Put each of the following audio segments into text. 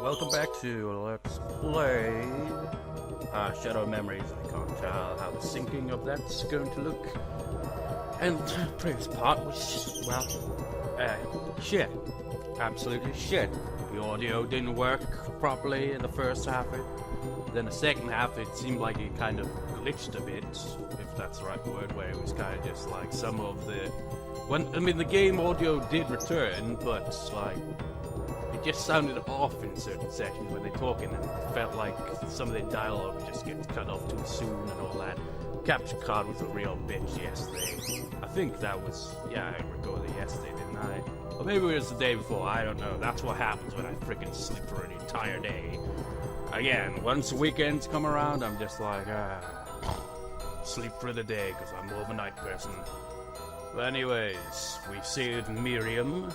welcome back to Let's Play Shadow Memories. I can't tell how the syncing of that's going to look. And the previous part was, well, shit. Absolutely shit. The audio didn't work properly in the first half. Then the second half, it seemed like it kind of glitched a bit, if that's the right word, where it was kind of just like some of the... the game audio did return, but, like, it just sounded off in certain sections when they're talking, and it felt like some of the dialogue just gets cut off too soon and all that. Capture card was a real bitch yesterday. I think that was... yeah, I recorded it yesterday, didn't I? Or maybe it was the day before, I don't know. That's what happens when I freaking sleep for an entire day. Again, once the weekends come around, I'm just like, sleep for the day, because I'm more of a night person. But anyways, we saved Miriam,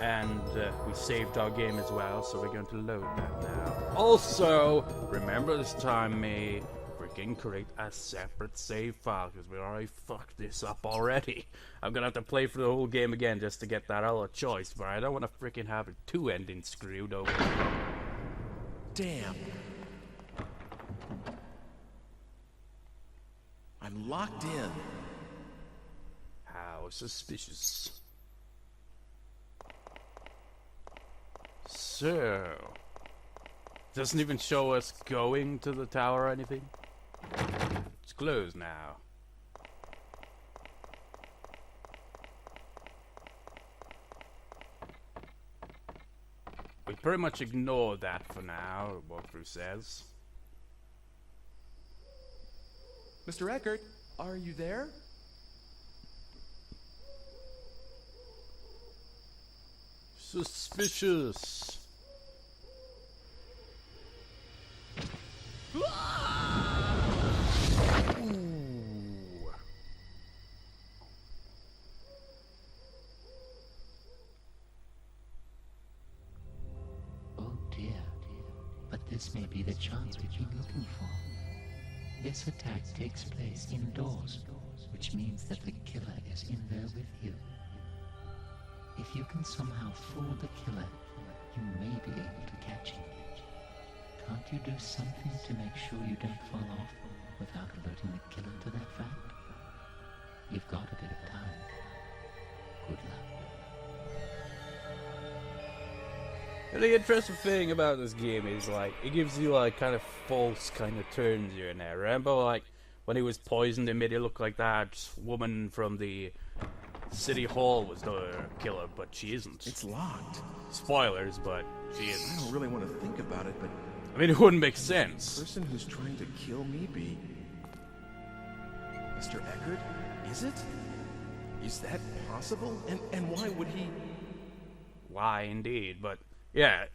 and we saved our game as well, so we're going to load that now. Also, remember this time me freaking create a separate save file, because we already fucked this up already. I'm gonna have to play through the whole game again just to get that other choice, but I don't want to freaking have two endings screwed over. Damn. I'm locked in. How suspicious. So, doesn't even show us going to the tower or anything. It's closed now. We pretty much ignore that for now, walkthrough says. Mr. Eckart, are you there? Suspicious. This may be the chance we've been looking for. This attack takes place indoors, which means that the killer is in there with you. If you can somehow fool the killer, you may be able to catch him. Can't you do something to make sure you don't fall off without alerting the killer to that fact? You've got a bit of time. Good luck. The interesting thing about this game is, like, it gives you, like, kind of false kind of turns here and there. Remember, like, when he was poisoned, it made it look like that woman from the city hall was the killer, but she isn't. It's locked. Spoilers, but she isn't. I don't really want to think about it, but... I mean, it wouldn't make sense. The person who's trying to kill me be... Mr. Eckart? Is it? Is that possible? And why would he... Why, indeed, but... yeah,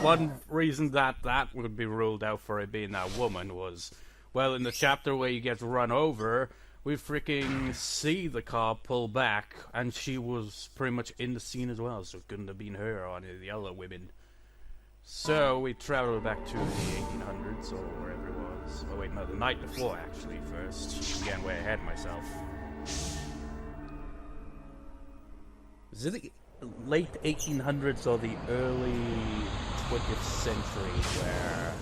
one reason that would be ruled out for it being that woman was, well, in the chapter where he gets run over, we freaking see the car pull back, and she was pretty much in the scene as well, so it couldn't have been her or any of the other women. So we traveled back to the 1800s, or wherever it was. Oh wait, no, the night before, actually, first. Again, way ahead of myself. Is it the late 1800s or the early 20th century where...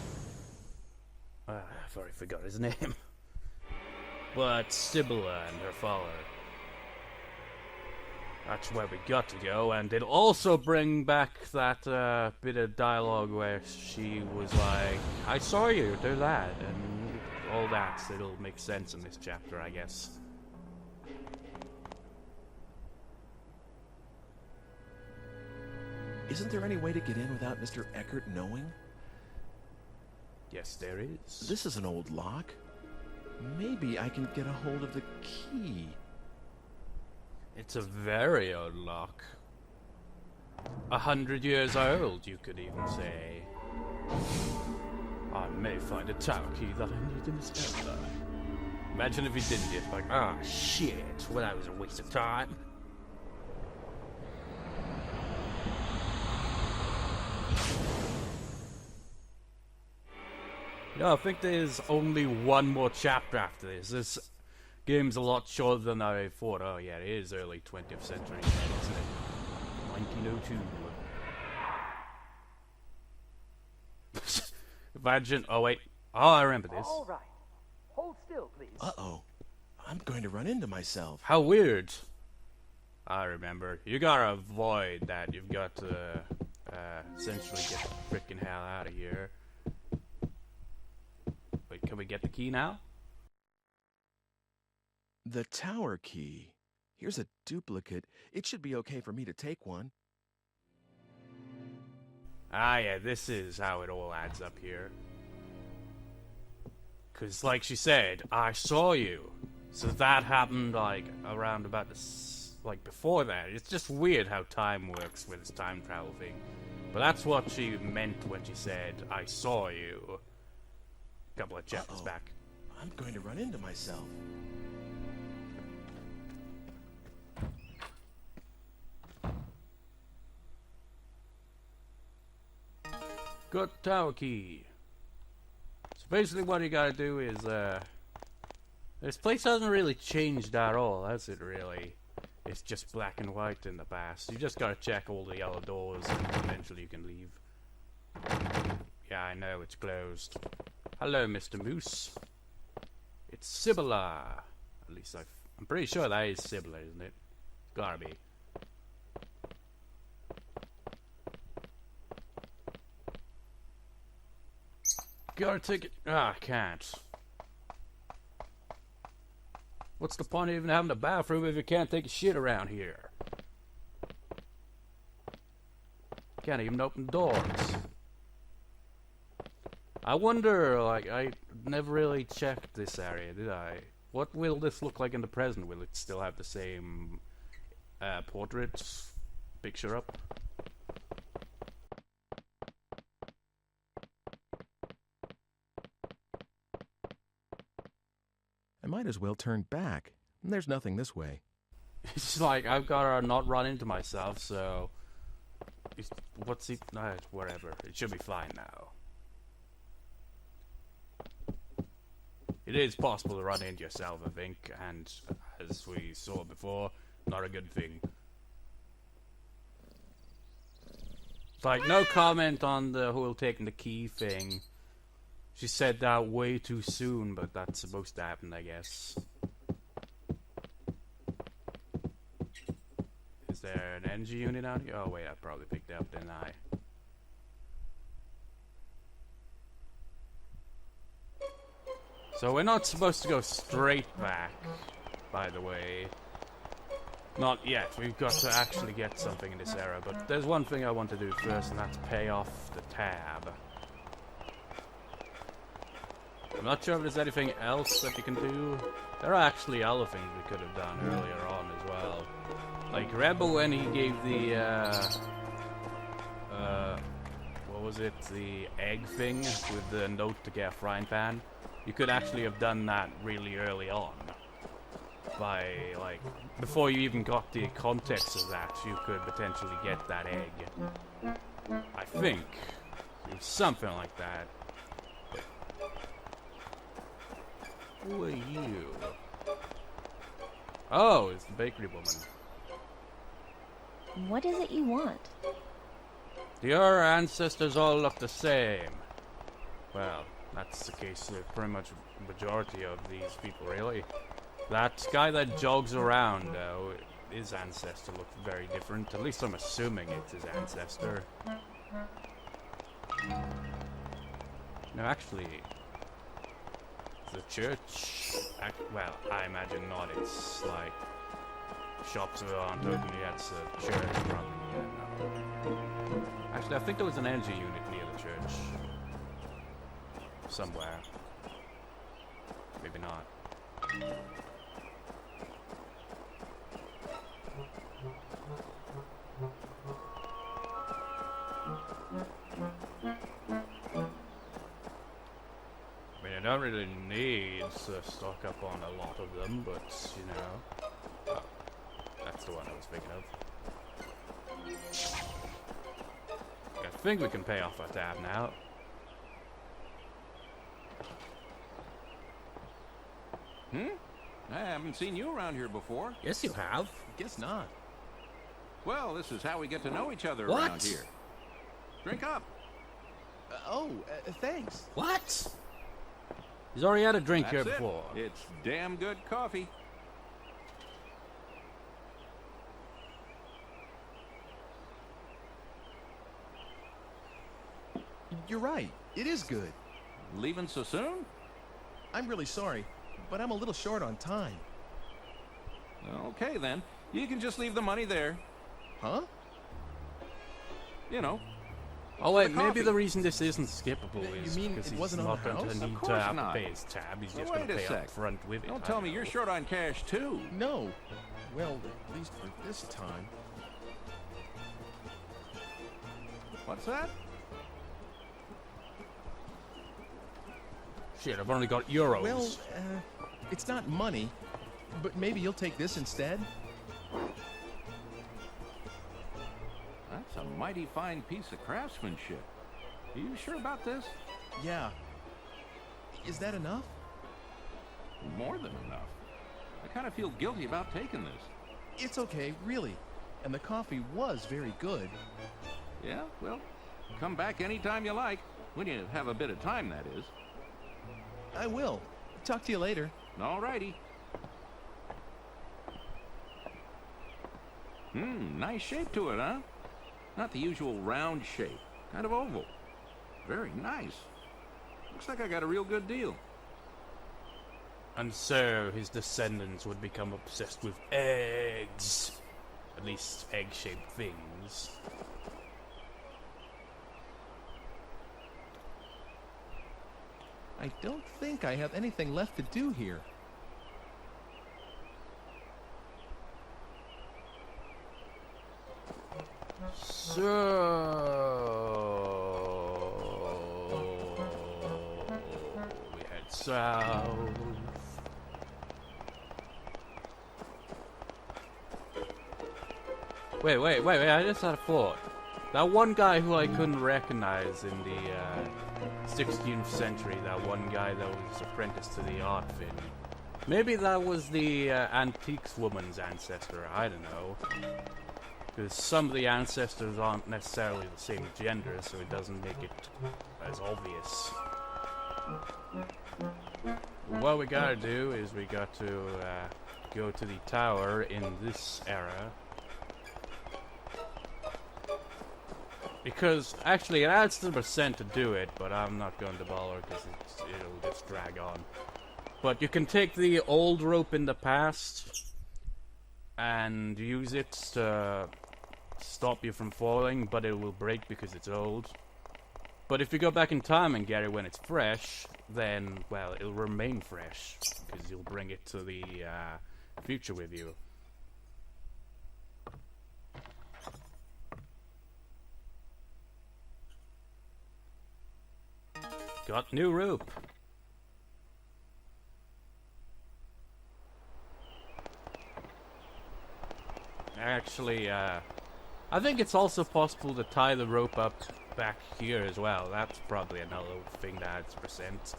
I've already forgot his name. But Sibylla and her father. That's where we got to go, and it'll also bring back that bit of dialogue where she was like, I saw you do that, and all that. So it'll make sense in this chapter, I guess. Isn't there any way to get in without Mr. Eckart knowing? Yes, there is. This is an old lock. Maybe I can get a hold of the key. It's a very old lock. 100 years old, you could even say. I may find a tower key that I need in this area. Imagine if he didn't, just like, ah, shit, well, that was a waste of time. Yeah, I think there's only one more chapter after this. This game's a lot shorter than I thought. Oh yeah, it is early 20th century, isn't it? 1902. Imagine. Oh wait. Oh, I remember this. All right. Hold still, please. Uh-oh. I'm going to run into myself. How weird. I remember. You gotta avoid that. You've got to essentially get the freaking hell out of here. Wait, can we get the key now? The tower key. Here's a duplicate. It should be okay for me to take one. Ah, yeah, this is how it all adds up here. Because, like she said, I saw you. So that happened, like, around about like, before that. It's just weird how time works with this time travel thing. But that's what she meant when she said, I saw you. A couple of chapters back. I'm going to run into myself. Got tower key. So basically what you gotta do is, this place hasn't really changed at all, has it really? It's just black and white in the past. You just gotta check all the yellow doors and eventually you can leave. Yeah, I know, it's closed. Hello, Mr. Moose. It's Sibylla. At least I'm pretty sure that is Sibylla, isn't it? Gotta be. Gotta take it. Ah, I can't. What's the point of even having a bathroom if you can't take a shit around here? Can't even open doors. I wonder, like, I never really checked this area, did I? What will this look like in the present? Will it still have the same portrait picture up? I might as well turn back. There's nothing this way. It's like, I've gotta not run into myself, so... what's it? Whatever. It should be fine now. It is possible to run into yourself, I think, and as we saw before, not a good thing. Like, no comment on the whole taking the key thing. She said that way too soon, but that's supposed to happen, I guess. Is there an energy unit out here? Oh wait, I probably picked it up, didn't I? So we're not supposed to go straight back, by the way. Not yet. We've got to actually get something in this era, but there's one thing I want to do first, and that's pay off the tab. I'm not sure if there's anything else that you can do. There are actually other things we could have done earlier on as well. Like, remember when he gave the, what was it? The egg thing with the note to get a frying pan? You could actually have done that really early on. By, like, before you even got the context of that, you could potentially get that egg. I think. It was something like that. Who are you? Oh, it's the bakery woman. What is it you want? Your ancestors all look the same. Well, that's the case with pretty much the majority of these people, really. That guy that jogs around, though, his ancestor looks very different. At least I'm assuming it's his ancestor. No, actually, the church... well, I imagine not. It's like shops aren't open yet, so church probably. Yeah, no. Actually, I think there was an energy unit near the church. Somewhere. Maybe not. I mean, I don't really need to stock up on a lot of them, but, you know... Oh, that's the one I was thinking of. I think we can pay off our tab now. I haven't seen you around here before. Yes, you have. Guess not. Well, this is how we get to know each other What? around here. Drink up. Thanks. What? He's already had a drink That's here it. before. It's damn good coffee. You're right. It is good. Leaving so soon? I'm really sorry, but I'm a little short on time. Okay, then. You can just leave the money there. Huh? You know. Oh wait, the maybe coffee. the reason this isn't skippable You is mean because it he's wasn't on not the going house? to Of need to course have to not. pay his tab. He's Well, just going wait to a pay up sec. front with it. Don't I tell me you're know. short on cash, too. No. Well, at least for this time. What's that? Shit, I've only got euros. Well, it's not money, but maybe you'll take this instead? That's a mighty fine piece of craftsmanship. Are you sure about this? Yeah. Is that enough? More than enough. I kind of feel guilty about taking this. It's okay, really. And the coffee was very good. Yeah, well, come back anytime you like. When you have a bit of time, that is. I will. Talk to you later. All righty. Nice shape to it, huh? Not the usual round shape. Kind of oval. Very nice. Looks like I got a real good deal. And so his descendants would become obsessed with eggs. At least egg-shaped things. I don't think I have anything left to do here. So we head south. Wait, I just had a thought. That one guy who I couldn't recognize in the 16th century, that one guy that was apprenticed to the art fin. Maybe that was the antiques woman's ancestor, I don't know. Because some of the ancestors aren't necessarily the same gender, so it doesn't make it as obvious. What we gotta do is we got to go to the tower in this era. Because, actually, it adds to the percent to do it, but I'm not going to bother because it'll just drag on. But you can take the old rope in the past and use it to stop you from falling, but it will break because it's old. But if you go back in time and get it when it's fresh, then, well, it'll remain fresh because you'll bring it to the future with you. Got new rope. Actually, I think it's also possible to tie the rope up back here as well. That's probably another thing that adds percent.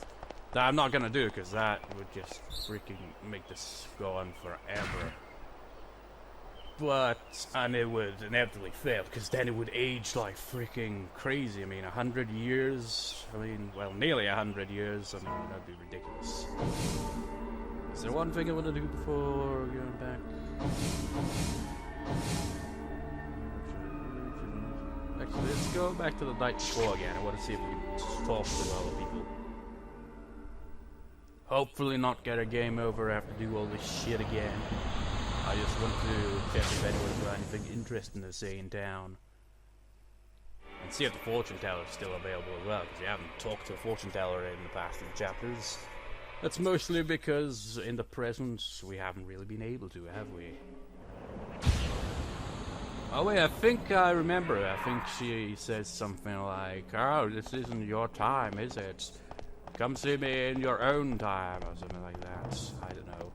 That I'm not gonna do because that would just freaking make this go on forever. And it would inevitably fail, because then it would age like freaking crazy. I mean, 100 years, well, nearly 100 years, I mean, that'd be ridiculous. Is there one thing I want to do before going back? Actually, let's go back to the night before again. I want to see if we can talk to other people. Hopefully not get a game over after do all this shit again. I just want to check if anyone's got anything interesting to say in town. And see if the fortune teller is still available as well, because we haven't talked to a fortune teller in the past few chapters. That's mostly because in the present we haven't really been able to, have we? Oh wait, I think I remember. I think she says something like, "Oh, this isn't your time, is it? Come see me in your own time," or something like that. I don't know.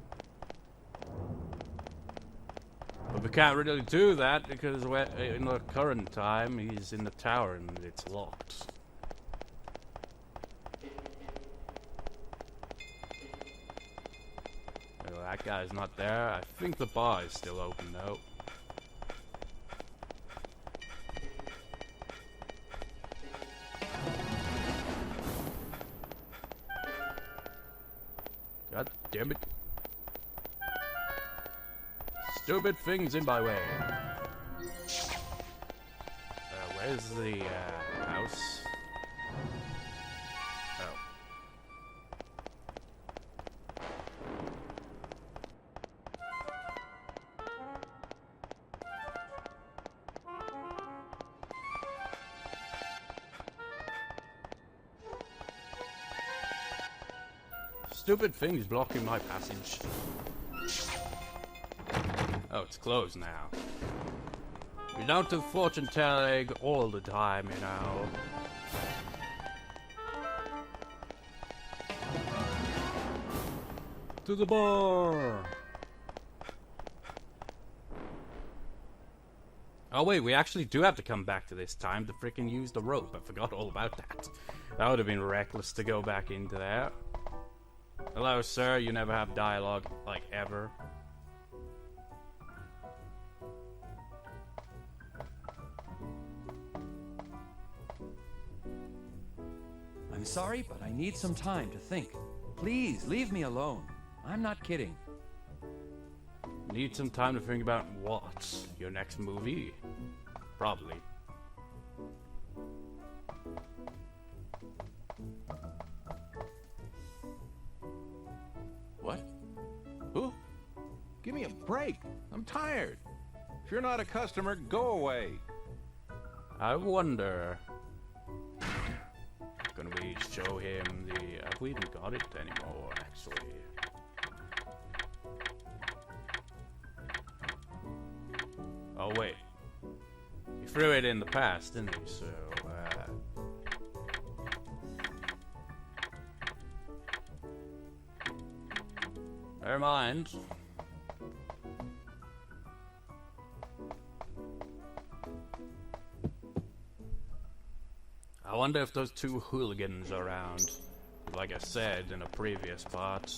But we can't really do that because we're in the current time he's in the tower and it's locked. Well, that guy's not there. I think the bar is still open though. damn it. Stupid things in my way. Where's the house? Oh. Stupid things blocking my passage. Oh, it's closed now. We don't do fortune telling all the time, you know. To the bar! Oh wait, we actually do have to come back to this time to freaking use the rope. I forgot all about that. That would have been reckless to go back into there. Hello, sir. You never have dialogue, like, ever. I'm sorry, but I need some time to think. Please, leave me alone. I'm not kidding. Need some time to think about what? Your next movie? Probably. What? Who? Give me a break. I'm tired. If you're not a customer, go away. I wonder. Gonna we show him the... Have we even got it anymore, actually? Oh, wait. He threw it in the past, didn't he? So, never mind. I wonder if those two hooligans are around. Like I said in a previous part,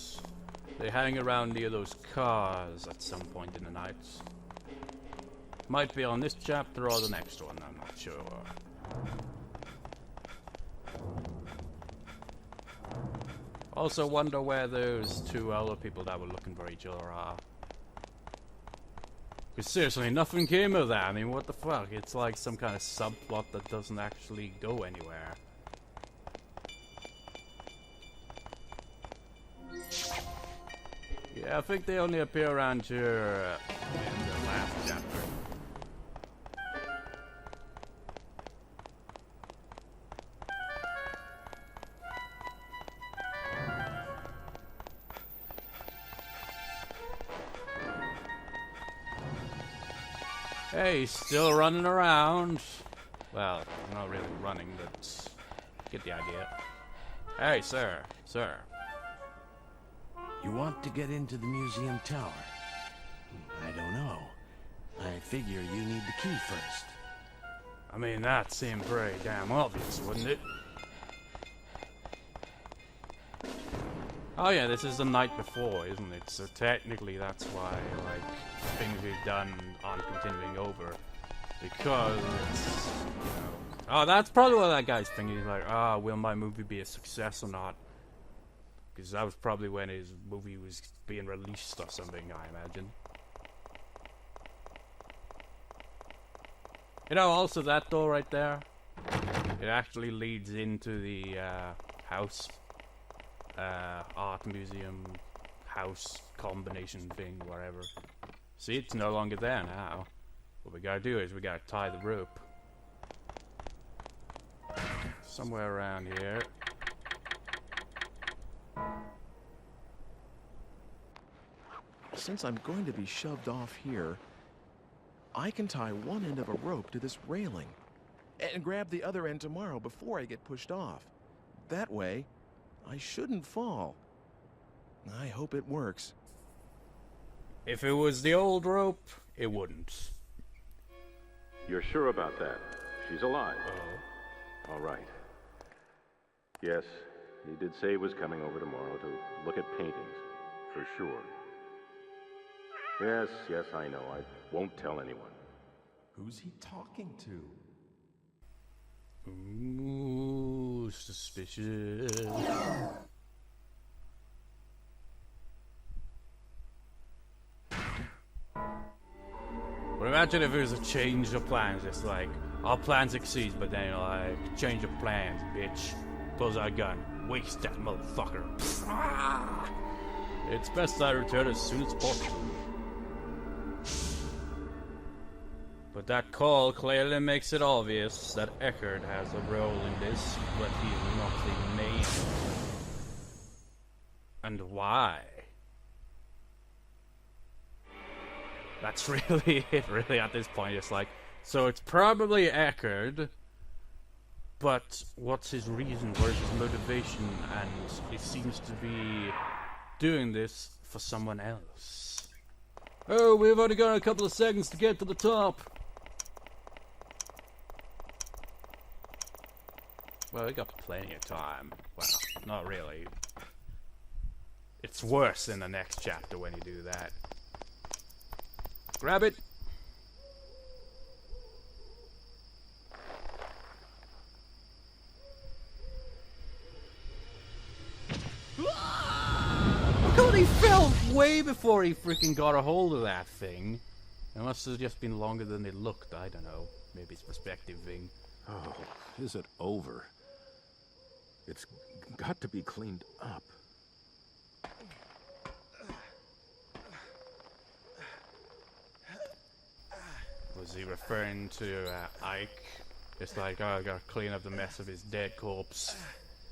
they hang around near those cars at some point in the night. Might be on this chapter or the next one, I'm not sure. Also wonder where those two other people that were looking for each other are. Because seriously, nothing came of that. I mean, what the fuck? It's like some kind of subplot that doesn't actually go anywhere. Yeah, I think they only appear around here in the last chapter. Hey, he's still running around. Well, not really running, but get the idea. Hey, sir. Sir. You want to get into the museum tower? I don't know. I figure you need the key first. I mean, that seemed pretty damn obvious, wouldn't it? Oh yeah, this is the night before, isn't it? So technically that's why, like, things we've done aren't continuing over. Because it's, you know... Oh, that's probably what that guy's thinking. He's like, ah, will my movie be a success or not? Because that was probably when his movie was being released or something, I imagine. You know, also that door right there, it actually leads into the house. Art museum, house combination thing, whatever. See, it's no longer there now. What we gotta do is we gotta tie the rope. Somewhere around here. Since I'm going to be shoved off here, I can tie one end of a rope to this railing and grab the other end tomorrow before I get pushed off. That way, I shouldn't fall. I hope it works. If it was the old rope, it wouldn't. You're sure about that? She's alive. Oh. All right. Yes, he did say he was coming over tomorrow to look at paintings, for sure. Yes, I know. I won't tell anyone. Who's he talking to? Ooh, suspicious. imagine if it was a change of plans. It's like, our plan succeeds, but then you're like, change of plans, bitch. Pulls out a gun. Waste that motherfucker. It's best I return as soon as possible. But that call clearly makes it obvious that Eckart has a role in this, but he's not the main. And why? That's really it, really, at this point. It's like, so it's probably Eckart, but what's his reason, where's his motivation, and he seems to be doing this for someone else. Oh, we've only got a couple of seconds to get to the top. Well, we got plenty of time. Well, not really. It's worse in the next chapter when you do that. Grab it. Look how he fell way before he freaking got a hold of that thing. It must have just been longer than it looked. I don't know. Maybe it's perspective thing. Oh, is it over? It's got to be cleaned up. Was he referring to Eike? It's like, oh, I gotta clean up the mess of his dead corpse.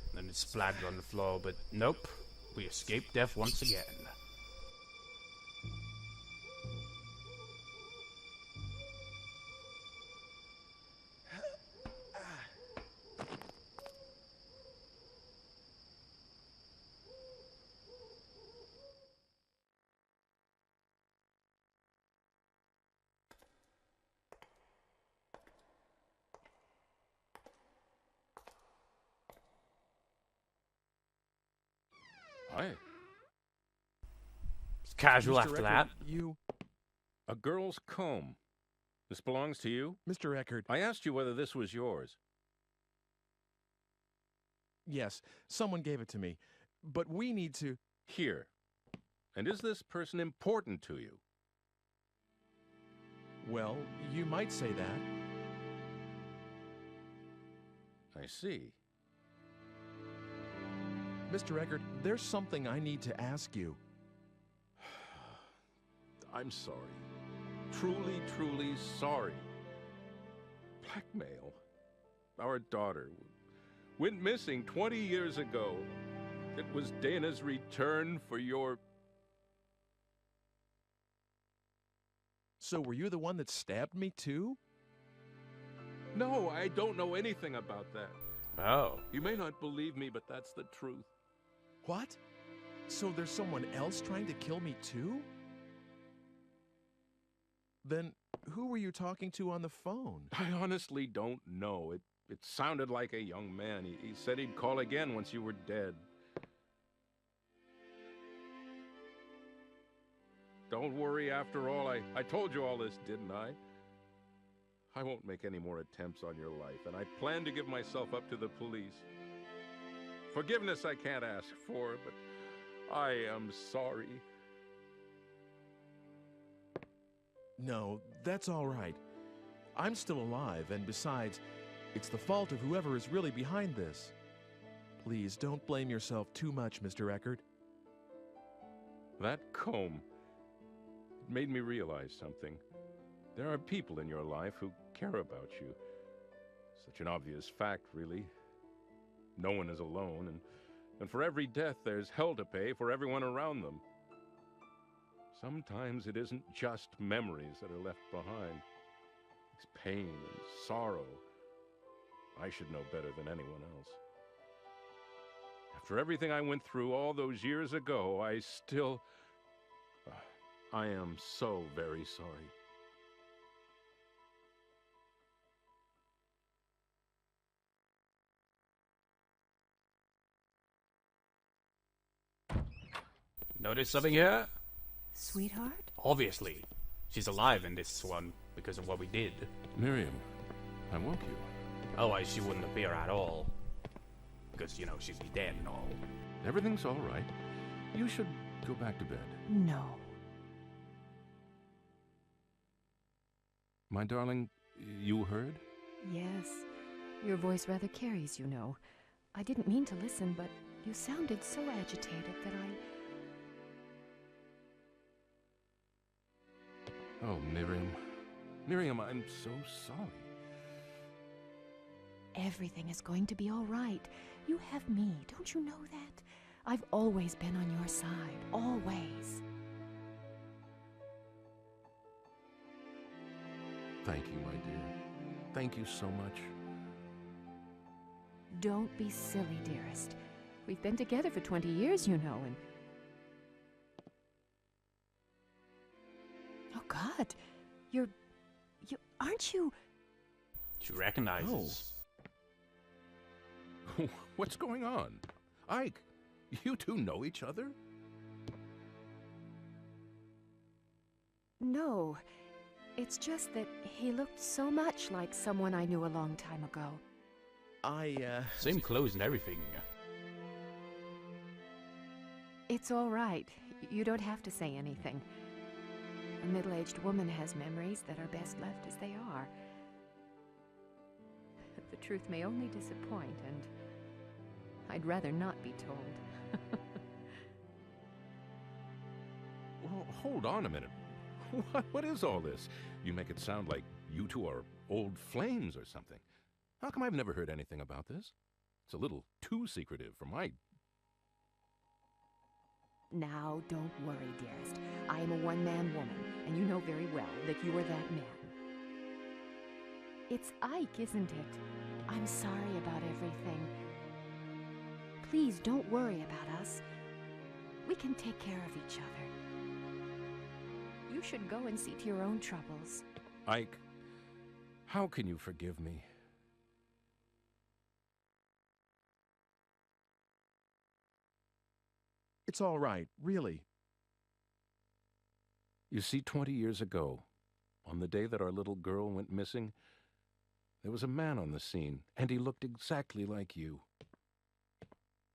And then it splattered on the floor, but nope. We escaped death once again. Hi. It's casual Mr. after Eckart, that. You... A girl's comb. This belongs to you? Mr. Eckart, I asked you whether this was yours. yes, someone gave it to me. But we need to... Here. And is this person important to you? Well, you might say that. I see. Mr. Eckart, there's something I need to ask you. I'm sorry. Truly, truly sorry. Blackmail. Our daughter went missing 20 years ago. It was Dana's return for your... So were you the one that stabbed me too? No, I don't know anything about that. Oh. You may not believe me, but that's the truth. What? So there's someone else trying to kill me too? Then who were you talking to on the phone? I honestly don't know. It sounded like a young man. He said he'd call again once you were dead. Don't worry, after all, I told you all this, didn't I? I won't make any more attempts on your life, and I plan to give myself up to the police. Forgiveness I can't ask for, but I am sorry. No, that's all right. I'm still alive, and besides, it's the fault of whoever is really behind this. Please, don't blame yourself too much, Mr. Eckart. That comb, it made me realize something. There are people in your life who care about you. Such an obvious fact, really. No one is alone, and for every death there's hell to pay for everyone around them. Sometimes it isn't just memories that are left behind. It's pain and sorrow. I should know better than anyone else. After everything I went through all those years ago, I still... I am so very sorry. Notice something here? Sweetheart? Obviously. She's alive in this one because of what we did. Miriam, I woke you. Otherwise she wouldn't appear at all. Because, you know, she'd be dead and all. Everything's all right. You should go back to bed. No. My darling, you heard? Yes. Your voice rather carries, you know. I didn't mean to listen, but you sounded so agitated that Oh, Miriam. Miriam, I'm so sorry. Everything is going to be all right. You have me, don't you know that? I've always been on your side, always. Thank you, my dear. Thank you so much. Don't be silly, dearest. We've been together for 20 years, you know, and... Oh, God. Aren't you... She recognizes. What's going on? Ike, you two know each other? No. It's just that he looked so much like someone I knew a long time ago. Same clothes and everything. It's all right. You don't have to say anything. A middle-aged woman has memories that are best left as they are. The truth may only disappoint, and I'd rather not be told. Well, hold on a minute. What is all this? You make it sound like you two are old flames or something. How come I've never heard anything about this? It's a little too secretive for my... Now, don't worry, dearest. I am a one-man woman, and you know very well that you are that man. It's Ike, isn't it? I'm sorry about everything. Please don't worry about us. We can take care of each other. You should go and see to your own troubles. Ike, how can you forgive me? It's all right, really. You see, 20 years ago, on the day that our little girl went missing, there was a man on the scene, and he looked exactly like you.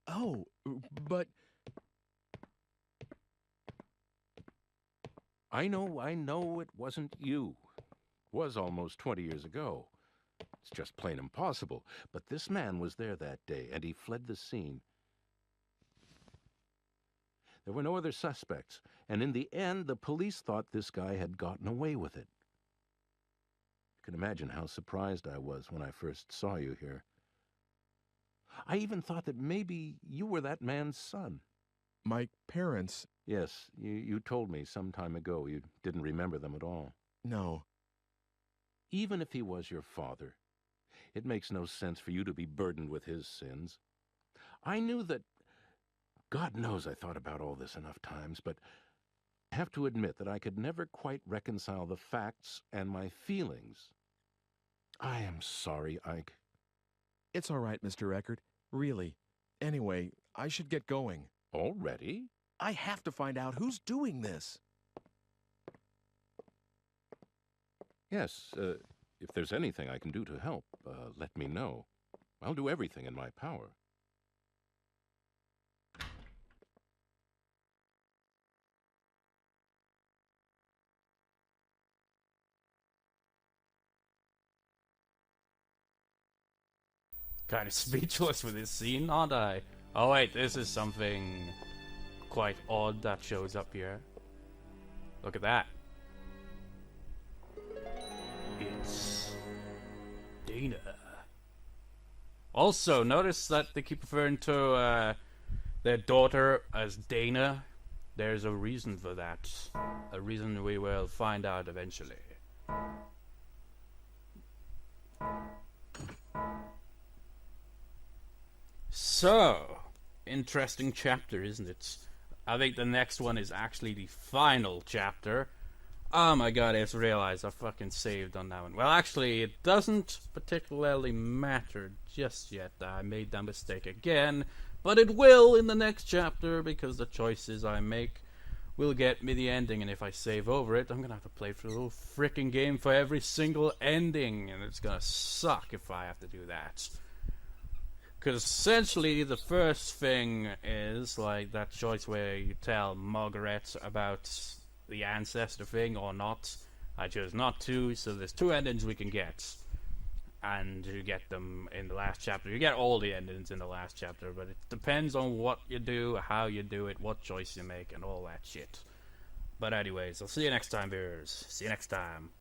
Oh, but... I know it wasn't you. It was almost 20 years ago. It's just plain impossible. But this man was there that day, and he fled the scene. There were no other suspects, and in the end, the police thought this guy had gotten away with it. You can imagine how surprised I was when I first saw you here. I even thought that maybe you were that man's son. My parents... Yes, you told me some time ago you didn't remember them at all. No. Even if he was your father, it makes no sense for you to be burdened with his sins. I knew that... God knows I thought about all this enough times, but I have to admit that I could never quite reconcile the facts and my feelings. I am sorry, Ike. It's all right, Mr. Eckart. Really. Anyway, I should get going. Already? I have to find out who's doing this. Yes, if there's anything I can do to help, let me know. I'll do everything in my power. Kind of speechless with this scene, aren't I? Oh wait, this is something quite odd that shows up here. Look at that. It's Dana. Also, notice that they keep referring to their daughter as Dana. There's a reason for that. A reason we will find out eventually. So, interesting chapter, isn't it? I think the next one is actually the final chapter. Oh my god, I just realized I fucking saved on that one. Well, actually, it doesn't particularly matter just yet. I made that mistake again, but it will in the next chapter because the choices I make will get me the ending, and if I save over it, I'm gonna have to play through the whole freaking game for every single ending, and it's gonna suck if I have to do that. Because essentially, the first thing is, like, that choice where you tell Margaret about the ancestor thing or not. I chose not to, so there's 2 endings we can get. And you get them in the last chapter. You get all the endings in the last chapter, but it depends on what you do, how you do it, what choice you make, and all that shit. But anyways, I'll see you next time, viewers. See you next time.